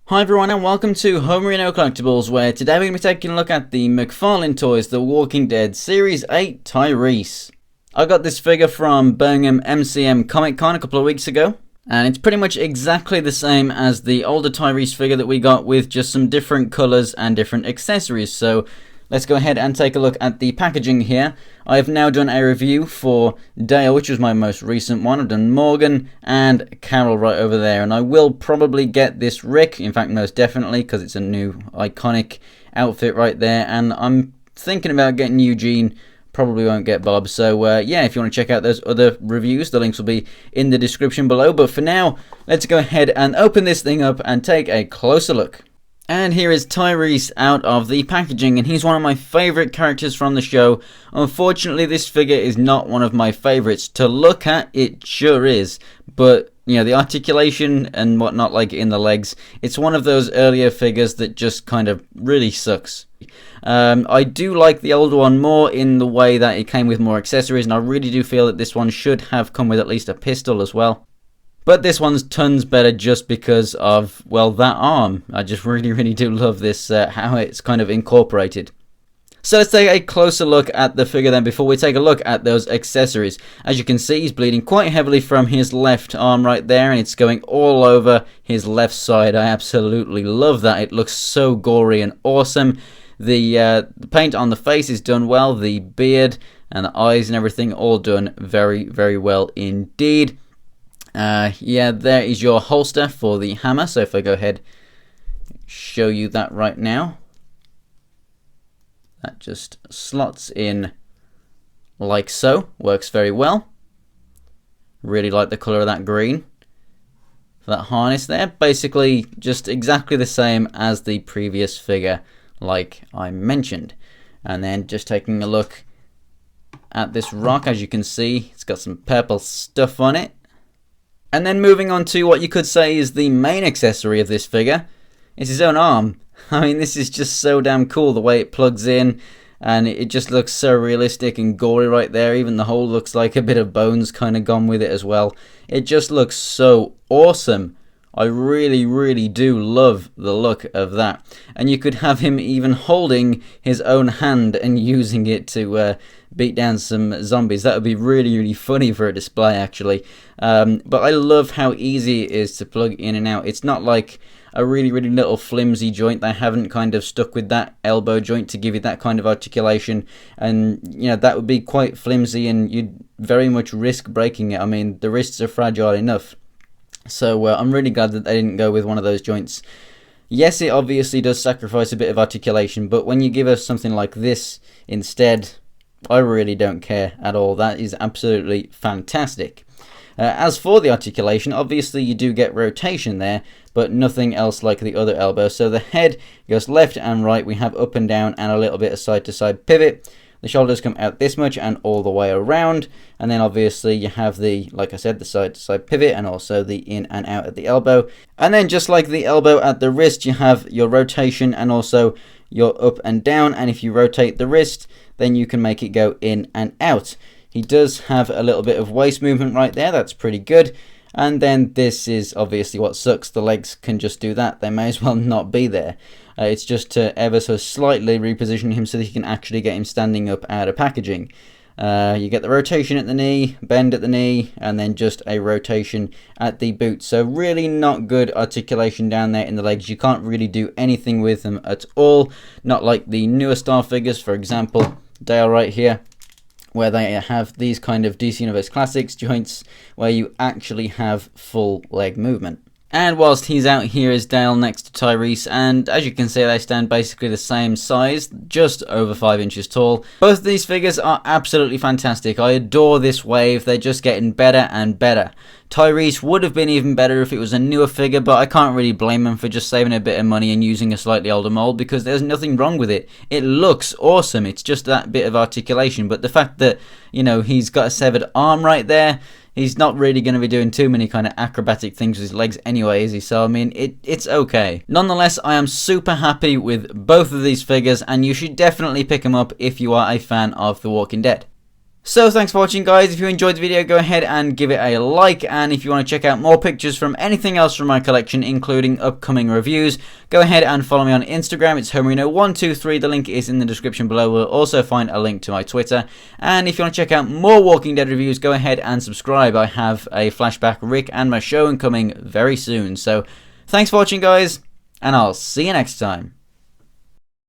Hi everyone and welcome to Homerino Collectibles, where today we're going to be taking a look at the McFarlane Toys The Walking Dead Series 8 Tyreese. I got this figure from Birmingham MCM Comic Con a couple of weeks ago, and it's pretty much exactly the same as the older Tyreese figure that we got, with just some different colours and different accessories. So let's go ahead and take a look at the packaging here. I have now done a review for Dale, which was my most recent one. I've done Morgan and Carol right over there, and I will probably get this Rick, in fact most definitely, because it's a new iconic outfit right there, and I'm thinking about getting Eugene. Probably won't get Bob. So yeah, if you want to check out those other reviews, the links will be in the description below. But for now, let's go ahead and open this thing up and take a closer look. And here is Tyreese out of the packaging, and he's one of my favourite characters from the show. Unfortunately, this figure is not one of my favourites. To look at, it sure is, but you know, the articulation and whatnot, like in the legs, it's one of those earlier figures that just kind of really sucks. I do like the older one more in the way that it came with more accessories, and I really do feel that this one should have come with at least a pistol as well. But this one's tons better just because of, well, that arm. I just really do love this, how it's kind of incorporated. So let's take a closer look at the figure then before we take a look at those accessories. As you can see, he's bleeding quite heavily from his left arm right there, and it's going all over his left side. I absolutely love that. It looks so gory and awesome. The paint on the face is done well. The beard and the eyes and everything all done very well indeed. Yeah, there is your holster for the hammer. So if I go ahead, show you that right now. That just slots in like so. Works very well. Really like the colour of that green for that harness there. Basically just exactly the same as the previous figure, like I mentioned. And then just taking a look at this rock, as you can see, it's got some purple stuff on it. And then moving on to what you could say is the main accessory of this figure. It's his own arm. I mean, this is just so damn cool, the way it plugs in, and it just looks so realistic and gory right there. Even the hole looks like a bit of bones kind of gone with it as well. It just looks so awesome. I really do love the look of that. And you could have him even holding his own hand and using it to beat down some zombies. That would be really funny for a display, actually. But I love how easy it is to plug in and out. It's not like a really little flimsy joint. They haven't kind of stuck with that elbow joint to give you that kind of articulation, and you know, that would be quite flimsy and you'd very much risk breaking it. I mean, the wrists are fragile enough. So I'm really glad that they didn't go with one of those joints. Yes, it obviously does sacrifice a bit of articulation, but when you give us something like this instead, I really don't care at all. That is absolutely fantastic. As for the articulation, obviously you do get rotation there, but nothing else like the other elbow. So the head goes left and right. We have up and down and a little bit of side-to-side pivot. The shoulders come out this much and all the way around, and then obviously you have the, like I said, the side-to-side pivot and also the in and out at the elbow. And then just like the elbow at the wrist, you have your rotation and also your up and down, and if you rotate the wrist, then you can make it go in and out. He does have a little bit of waist movement right there, that's pretty good. And then this is obviously what sucks, the legs can just do that, they may as well not be there. It's just to ever so slightly reposition him so that you can actually get him standing up out of packaging. You get the rotation at the knee, bend at the knee, and then just a rotation at the boot. So really not good articulation down there in the legs. You can't really do anything with them at all. Not like the newer star figures, for example, Dale right here, where they have these kind of DC Universe Classics joints where you actually have full leg movement. And whilst he's out, here is Dale next to Tyreese, and as you can see, they stand basically the same size, just over 5 inches tall. Both of these figures are absolutely fantastic. I adore this wave. They're just getting better and better. Tyreese would have been even better if it was a newer figure, but I can't really blame him for just saving a bit of money and using a slightly older mold, because there's nothing wrong with it. It looks awesome. It's just that bit of articulation, but the fact that, you know, he's got a severed arm right there, he's not really going to be doing too many kind of acrobatic things with his legs anyway, is he? So, I mean, it's okay. Nonetheless, I am super happy with both of these figures, and you should definitely pick them up if you are a fan of The Walking Dead. So thanks for watching, guys. If you enjoyed the video, go ahead and give it a like, and if you want to check out more pictures from anything else from my collection, including upcoming reviews, go ahead and follow me on Instagram. It's Homerino123. The link is in the description below. We'll also find a link to my Twitter. And if you want to check out more Walking Dead reviews, go ahead and subscribe. I have a Flashback Rick and my show coming very soon. So thanks for watching, guys, and I'll see you next time.